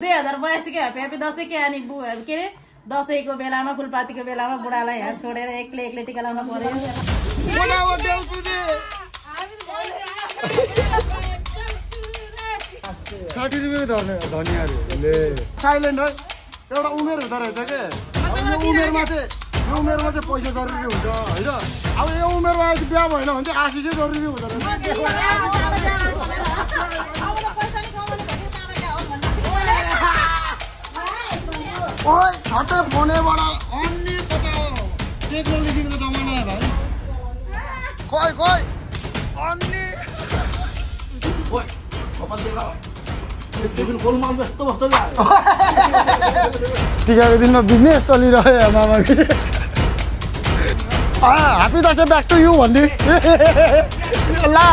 2082 के ह्यापी दसैँ के अनि के अरे दसैँको बेलामा फुलपातीको बेलामा बुढालाई यहाँ छोडेर एक्लै टिका लाउन पर्यो। 60 रुपियाँ धनियाँहरूले साइलेन्ट है एउटा उमेर हुँदो रहेछ के उमेरमा चाहिँ पैसा जरुरी हुन्छ होइन। अब यो उमेरमा बिहा भएन भने चाहिँ आशिषै जरुरी हुँदो रहेछ। ओए झट्टै फोनबाट अन्य टेक्नोलोजीको जमाना है भाइ। खोइ अन्य ओए कपाल देखा टिकाको दिनमा बिजनेस चलिरह्यो मामाको। Happy Dashain back to you भन्ने ला।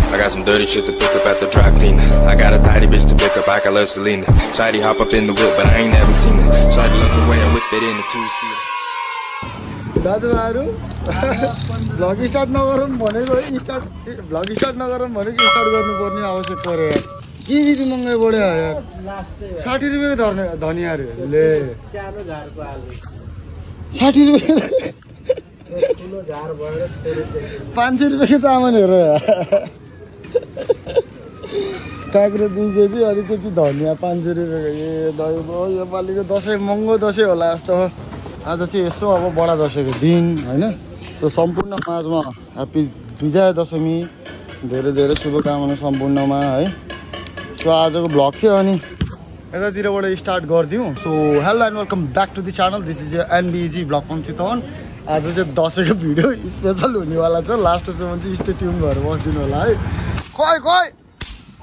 I got some dirty shit to pick up at the dry clean. I got a tidy bitch to pick up, I got love Celine. Shady hop up in the whip, but I ain't never seen it. Shady look away and whip it in the two-seater. दाजुभाइहरू vlog start नगरौँ भनेको vlog start नगरौँ भनेको start गर्नुपर्ने आवश्यक पऱ्यो यार। के बिजी महँगाइ बढ्यो यार। 60 रुपियाँ धनियाँहरूले 60 रुपियाँ 500 रुपियाँको चामलहरू काँक्रो 2 केजी अनि त्यति धनियाँ 500 रुपियाँको। ए दही भयो योपालिको दसैँ महँगो दसैँ होला जस्तो। आज चाहिँ यसो अब बडा दसैँको दिन होइन। सो सम्पूर्ण माझमा ह्याप्पी विजया दशमी, धेरै धेरै शुभकामना सम्पूर्णमा है। सो आजको भ्लग चाहिँ अनि यतातिरबाट स्टार्ट गरिदिउँ। So hello and welcome back to the channel. This is NBG vlog from Chitwan. आज चाहिँ दसैँको भिडियो स्पेसल हुनेवाला छ। लास्टसम्म चाहिँ स्टे ट्युन भएर बसिदिनु होला है। खोइ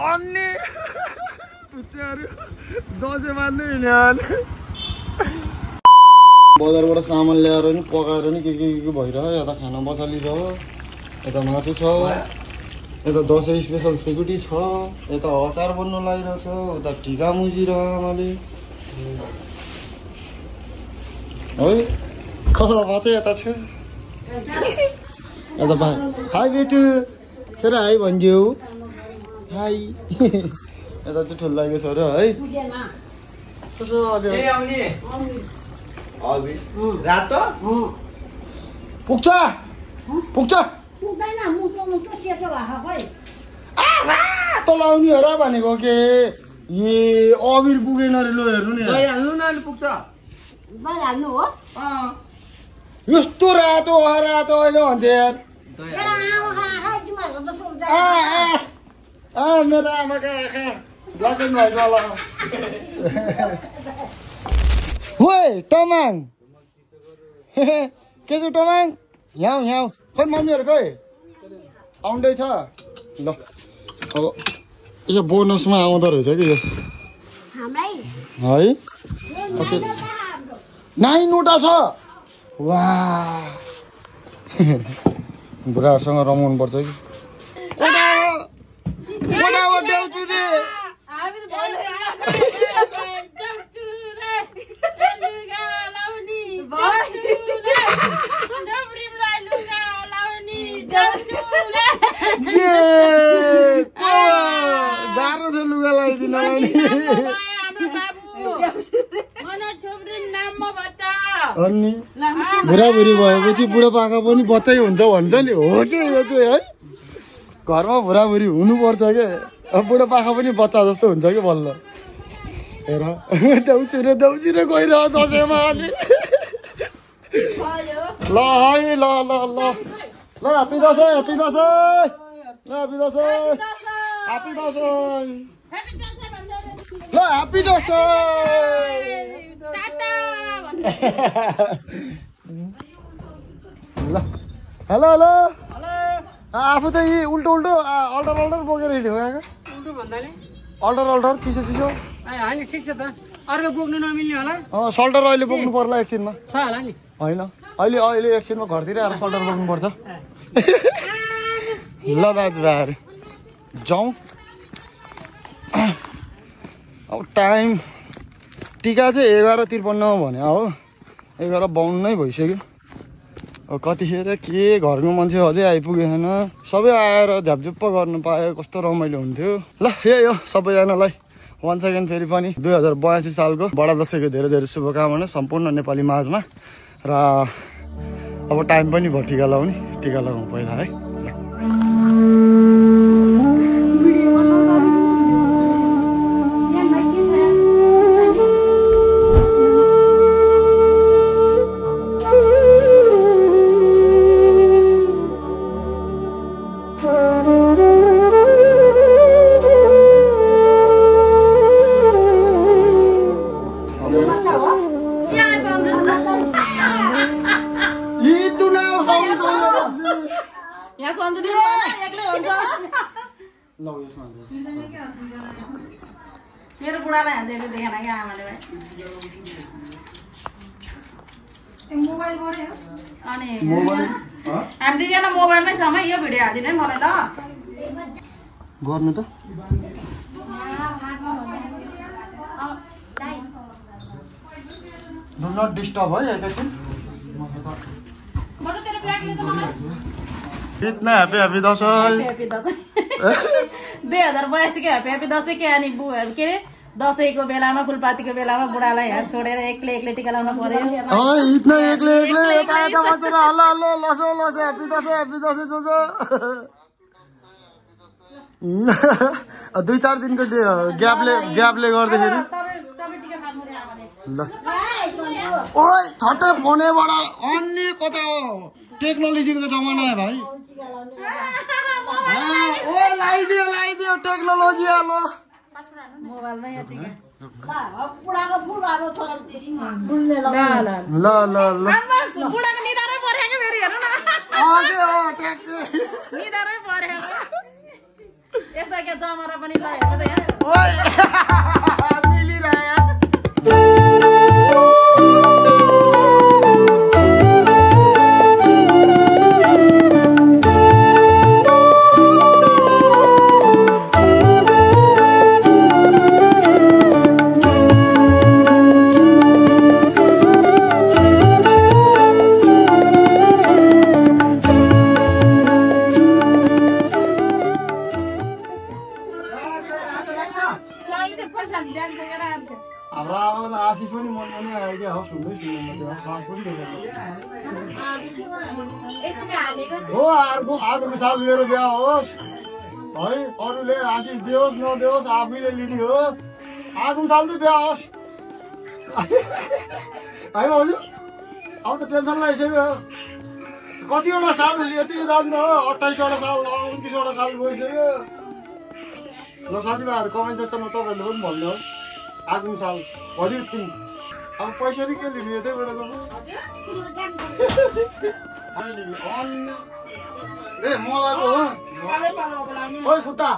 अन्य पुच्चाहरू दसैँ मान्दै हिँड्यो। बजारबाट सामान ल्याएर नि पकाएर नि के भइरह्यो। यता खाना बसालिरह्यो, यता मासु छ, यता दसैँ स्पेसल सेकुटी छ, यता अचार बन्नु लागिरहेको छ, उता टिका मुजिरह्यो आमाले है। खबा चाहिँ यता छ। यता भाइ हाई बेटु छोरा हाई भनिदियो हाई। यता चाहिँ ठुलो छ र है। कसो रातो पुग्छ तल आउने हो र भनेको के। ए अबिर पुगेन रे। लो हेर्नु नि हाल्नु न अहिले पुग्छ यस्तो रातो होइन भन्छ यार। मेरो आमाको आँखा ब्ल्याक एन्ड व्हाइट वाला। ओए टमाङ के छ टमाङ यहाँ खोइ मम्मीहरू खोइ आउँदैछ ल। अब यो बोनसमा आउँदो रहेछ कि यो है। 9वटा छ। वाह बुढाहरूसँग रमाउनु पर्छ कि। गाह्रो छ लुगा लगाइदिन। अनि बुढाबुढी भएपछि बुढोपाका पनि बच्चै हुन्छ भन्छ नि हो कि यो चाहिँ है। घरमा बुढाबुढी हुनुपर्छ के। अब बुढोपाका पनि बच्चा जस्तो हुन्छ कि बल्ल। हेर देउसिरे गइरह दसैँमा अनि ल है ल ह्यापी दसैँ ल ह्यापी दसैँ ल ह्यापी दसैँ। ल हेलो आफू त यी उल्टो अल्टर बोकेर हिँड्यो अल्टर चिसो होइन ठिक छ त। अर्को बोक्नु नमिल्ने होला। सल्टर अहिले बोक्नु पर्ला एकछिनमा छ होला नि। होइन अहिले एकछिनमा घरतिर आएर सल्टर बोक्नुपर्छ। ल दाजुभाइहरू जाउँ। अब टाइम टिका चाहिँ 11:53 भने हो। 11:52 नै भइसक्यो। कतिखेर के घरको मान्छे अझै आइपुगेन सबै आएर झ्यापझुप्प गर्नु पायो कस्तो रमाइलो हुन्थ्यो ल यही हो सबैजनालाई वन्स अगेन फेरि पनि 2082 सालको बडा दशैंको धेरै धेरै शुभकामना सम्पूर्ण नेपाली माझमा र अब टाइम पनि भयो टिका लगाउने टिका लगाउँ पहिला है मेरो बुढालाई हान्दै देखेन क्या आमाले अनि हामी दुईजना मोबाइलमै छौँ है यो भिडियो हालिदिनु है मलाई ल गर्नु त डु नट डिस्टर्ब है एकैछिन इतना ह्यापी ह्यापी दसैँ 2082 को ह्यापी दसैँ के अनि के अरे दसैँको बेलामा फुलपातीको बेलामा बुढालाई यहाँ छोडेर एक्लै एक्लै टिका लाउनु पर्यो इतना एक्लै एक्लै यता यता बसेर हल्लो हल्लो लसो लसो ह्यापी दसैँ जोजो 2-4 दिनको ग्यापले गर्दाखेरि ल ओइ छट्टै फोनैबाट अन्य कता हो टेक्नोलोजीको जमाना है भाइ ओ लाइदियो टेक्नोलोजी आलो मोबाइलमै यो टिका बुढाको फुल अब थोर तेरी ल बुढाको निदारै परेको के फेरि हेर्नु न निदारै परेको यस्ता के जमरा पनि ल हेर्नु त यहाँ ओइ मिलिरह्यो हाम्रो आमालाई आशिष पनि मनमनै आयो क्या हो सुन्दै सुन्नु सास पनि हो अर्को साल मेरो बिहा होस् है अरूले आशिष दियोस् नदियोस् आफैले लिने हो अर्को साल चाहिँ बिहा होस् है भाउजू अब त टेन्सन लागिसक्यो कतिवटा साल यतिको जान्छ हो 28वटा साल 29वटा साल गइसक्यो ल साथीभाइहरू कमेन्ट सेक्सनमा तपाईँहरूले पनि भन्नु हो आगामी साल भरि थिङ अब पैसा नि के लिने यतैबाट ए मलाई हो ओइ खुट्टा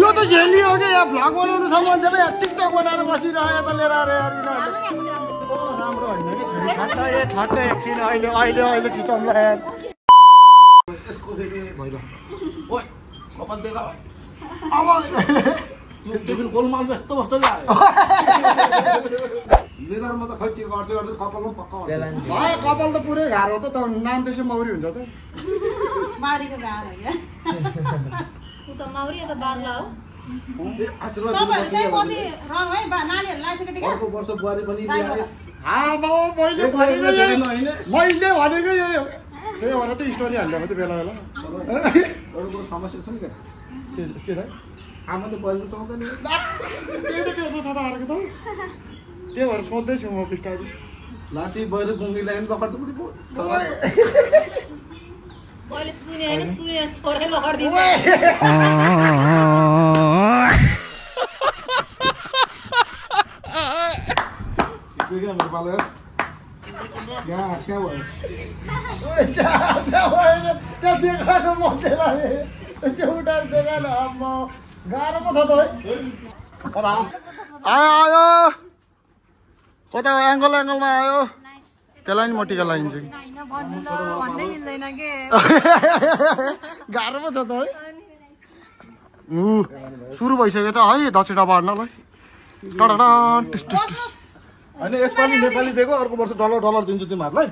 यो त झेली हो कि यहाँ भ्लग बनाउनु छ मान्छेले टिकटक बनाएर बसिरहेको यता लिएर आएर यार राम्रो होइन कि छोरी छट्टै एकछिन अहिले खिचाउँला यार ओइ कपाल देखा अब टिफिन खोलमा यस्तो बस्छ लेदरमा त खै गर्दै कपालमा पक्का भाइ कपाल त पुरै गाह्रो हो त नाम त्यसै मौरी हुन्छ त मारीको गाह्रो क्या उ त माउरी त बाग्ला हो तपाईहरु चाहिँ पछि रङ है नानीहरु लाइसके टिका अर्को वर्ष बुहारी पनि ल्याए मैले भनेको यो त्यही भएर त स्टोरी हाल्दा त बेला बेला अरूको समस्या छ नि के त आमाले बुहारी चाउँदैन त्यही त के छ त अर्को त त्यही भएर सोध्दैछु म बिस्तारै लाठी बहिरो गुङ्गी लाइन लखर्द पनि मैले सुने हैन सुने छोरे लखर्दिन्छ मेरो पालो यहाँ हाँस्या भयो देखाएर बसेर एउटा देखाएर अब गाह्रो पो छ त है आयो कता एङ्गलमा आयो त्यसलाई नि म टिका लगाइदिन्छु गाह्रो पो छ त है सुरु भइसकेको छ है दक्षिणा बाँड्नलाई होइन यसपालि नेपाली दिएको अर्को वर्ष डलर दिन्छु तिमीहरूलाई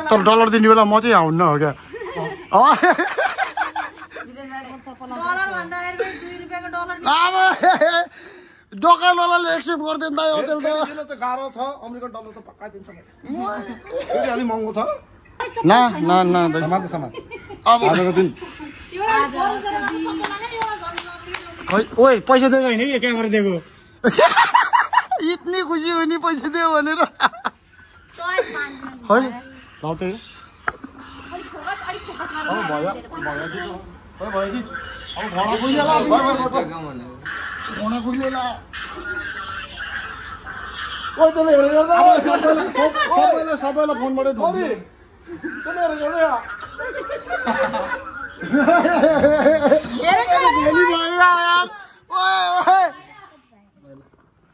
तर डलर दिने बेला म चाहिँ आउन्न हो क्या दोकानवालाले एक्सेप्ट गर्दैन त होटेल त गाह्रो छ अमेरिकन डलर त पक्का दिन्छ फेरि अलिक महँगो छ न अब आजको दिन खै ओइ पैसा दिएको होइन कि क्यामेरा दिएको इतनी खुसी हुने पैसा दियो भनेर खै लाउँदै अब भयो सबैलाई फोनबाटै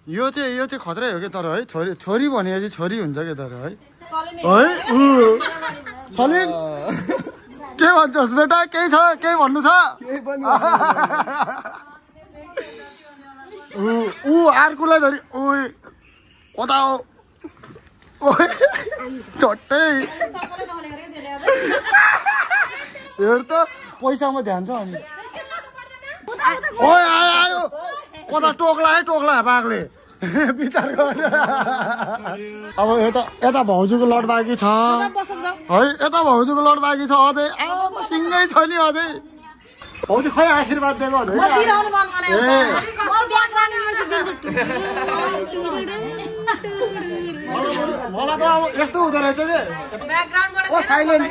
यो चाहिँ खतरै हो कि तर है छोरी भनेपछि छोरी हुन्छ कि तर है सलिन के भन्छस् बेटा केही छ केही भन्नु छ ऊ अर्कोलाई धरि ओ कता हो झट्टै हेर त पैसामा ध्यान छ अनि ओए आयो कता टोक्ला बाघले बिचार गरेर अब यता भाउजूको लड बाँकी छ है यता भाउजूको लड बाँकी छ अझै सिङ्गै छ नि अझै भाउजू खै आशीर्वाद दिएको मलाई त अब यस्तो हुँदो रहेछ कि ओ साइलेन्ट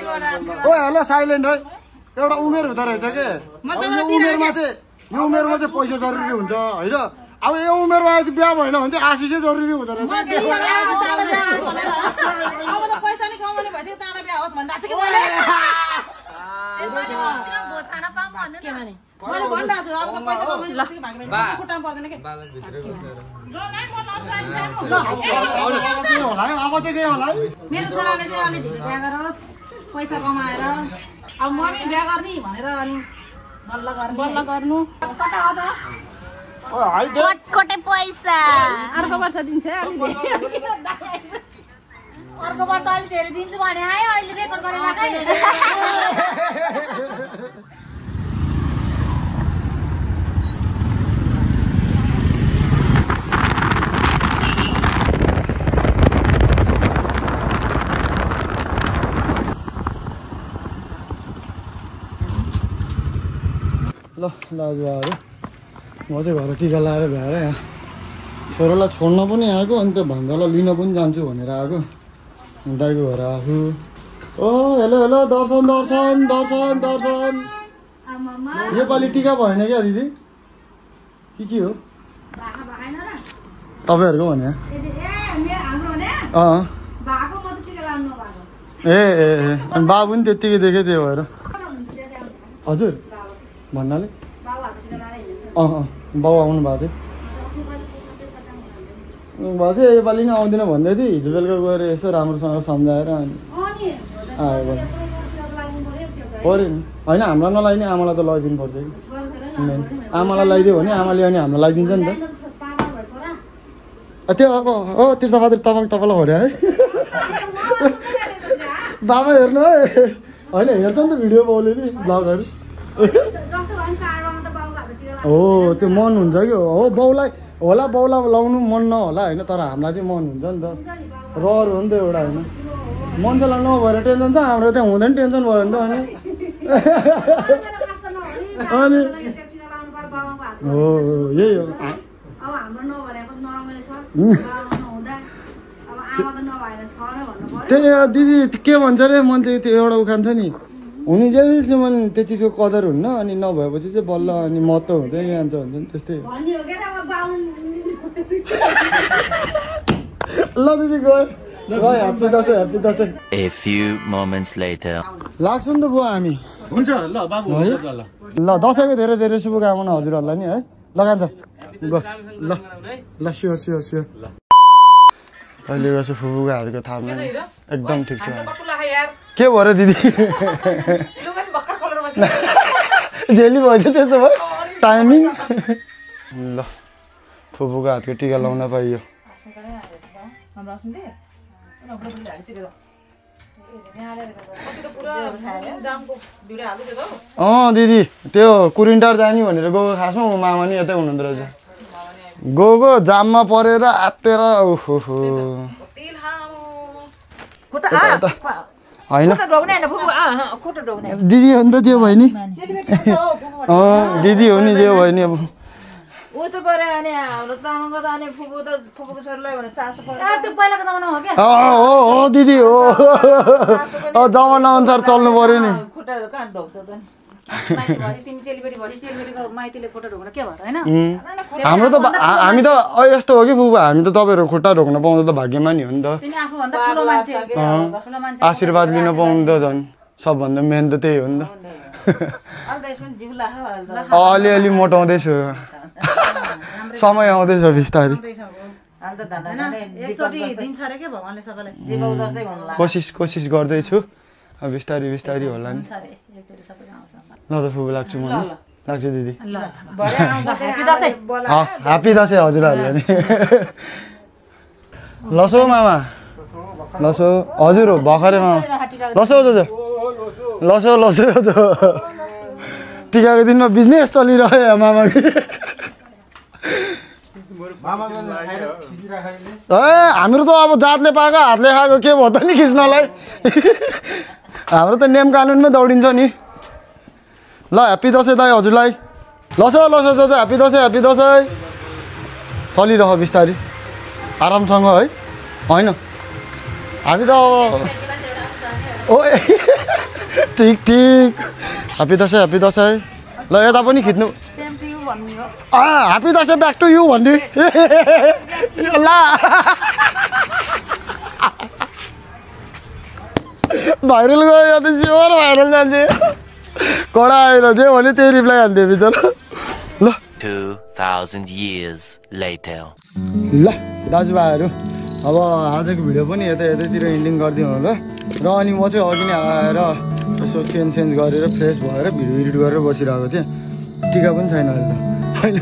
ओ हेलो साइलेन्ट है एउटा उमेर हुँदो रहेछ कि यो उमेरमा चाहिँ पैसा जरुरी हुन्छ होइन अब यो उमेरमा बिहा भएन भने चाहिँ आशिषै जरुरी हुँदो रहेछ मेरो छोराले चाहिँ अलि ढिलो बिहा गरोस् पैसा कमाएर अब म पनि बिहा गर्ने भनेर अनि बल्ल गर्नु कटकटे पैसा अर्को वर्ष दिन्छ अर्को वर्ष अलि धेरै दिन्छु भने आयो अहिले रेकर्ड गरेर ल दाजुभाइहरू म चाहिँ घर टिका लगाएर भ्याएर यहाँ छोरालाई छोड्न पनि आएको अनि त्यो भान्जालाई लिन पनि जान्छु भनेर आएको दाइको घर आएको ओ हेलो दर्शन योपालि टिका भएन क्या दिदी के हो तपाईँहरूको भने ए अनि बाबु पनि त्यत्तिकै देखेँ त्यो भएर हजुर भन्नाले बाउ आउनु भएको थियो योपालि नै आउँदिन भन्दै थियो हिजो बेलुका गएर यसो राम्रोसँग सम्झाएर अनि आयो भने पऱ्यो नि होइन हामीलाई नलाइने आमालाई त लगाइदिनु पर्छ कि आमालाई लगाइदियो भने आमाले अनि हामीलाई लगाइदिन्छ नि त त्यो अब हो तीर्थबहादुर तामाङ तपाईँलाई भन्यो है बाबा हेर्नु है होइन हेर्छ नि त भिडियो बाउले नि ब्लगहरू हो त्यो मन हुन्छ कि हो बाउलाई लाउनु मन नहोला होइन तर हामीलाई चाहिँ मन हुन्छ नि त रहर हो नि त एउटा होइन मान्छेलाई नभएर टेन्सन छ हाम्रो त्यहाँ हुँदैन टेन्सन भयो नि त अनि हो यही हो त्यही दिदी के भन्छ अरे मान्छे त्यो एउटा उखान छ नि हुने जेलसम्म त्यो चिजको कदर हुन्न अनि नभएपछि चाहिँ बल्ल अनि महत्त्व हुँदै जान्छ हुन्छ नि त्यस्तै ल दिदी गयो happy Dashain A few moments later. लाग्छ नि त बुवा हामी हुन्छ ल बाबु हुन्छ ल ल दसैँको धेरै धेरै शुभकामना हजुरहरूलाई नि है लगान्छ ल ल स्योर स्योर स्योर अहिले गर्छु फुपूको हातको थाप्नु एकदम ठिक छ के भयो र दिदी झेली भएछ त्यसो भए टाइमिङ ल फुपूको हातको टिका लाउन पाइयो दिदी त्यो कुरिन्टार जाने भनेर गएको खासमा ऊ मामा नि यतै हुनुहुँदो रहेछ गएको जाममा परेर आत्तेर ओहो होइन दिदी हो नि त त्यो भयो नि दिदी हो नि त्यो भयो नि अब हो दिदी हो जमाना अनुसार चल्नु पर्यो नि हाम्रो त हामी त यस्तो हो कि फुपू हामी त तपाईँहरू खुट्टा ढोक्न पाउँदा त भाग्यमानी हो नि त आशीर्वाद लिन पाउँदा झन् सबभन्दा मेन त त्यही हो नि त अलिअलि मोटाउँदैछु समय आउँदैछ बिस्तारै कोसिस गर्दैछु बिस्तारै बिस्तारै होला नि ल त फुपू लाग्छु म लाग्छु दिदी हस् ह्याप्पी दसैँ हजुरहरूलाई नि लसो मामा लसो हजुर हो भर्खरै मामा लसो लसो लसो टिकाको दिनमा बिजनेस चलिरह्यो मामा हाम्रो त अब जातले पाएको हातले खाएको के भयो त नि खिच्नलाई हाम्रो त नियम कानुनमै दौडिन्छ नि ल ह्याप्पी दसैँ दाइ हजुरलाई लसो लसो जो ह्याप्पी दसैँ चलिरह बिस्तारै आरामसँग है होइन हामी त अब ओ ठिक ह्याप्पी दसैँ ल यता पनि खिच्नु happy Dashain back to you भन्ने ल भाइरल गयो या त स्योर भाइरल जान्छ कडा आएर जे भने त्यही रिप्लाई हाल्थ्यो बिचरा ल 2000 years later ल दाजुभाइहरू अब आजको भिडियो पनि यतैतिर एन्डिङ गरिदिउँ होला र अनि म चाहिँ अघि नै आएर यसो चेन्ज गरेर फ्रेस भएर भिडियो एडिट गरेर बसिरहेको थिएँ टिका पनि छैन अहिले त होइन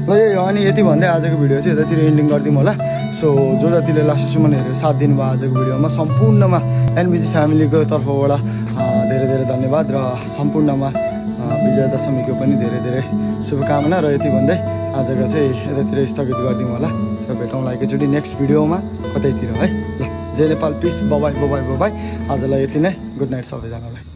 ल यही हो अनि यति भन्दै आजको भिडियो चाहिँ यतातिर एन्डिङ गरिदिउँ होला सो जो जतिले लास्टसम्म हेरेर साथ दिनुभयो आजको भिडियोमा सम्पूर्णमा एनबिजी फ्यामिलीको तर्फबाट धेरै धेरै धन्यवाद र सम्पूर्णमा विजयादशमीको पनि धेरै धेरै शुभकामना र यति भन्दै आजको चाहिँ यतातिर स्थगित गरिदिउँ होला र भेटौँला एकैचोटि नेक्स्ट भिडियोमा कतैतिर है ल जय नेपाल पिस बबाई आजलाई यति नै गुड नाइट सबैजनालाई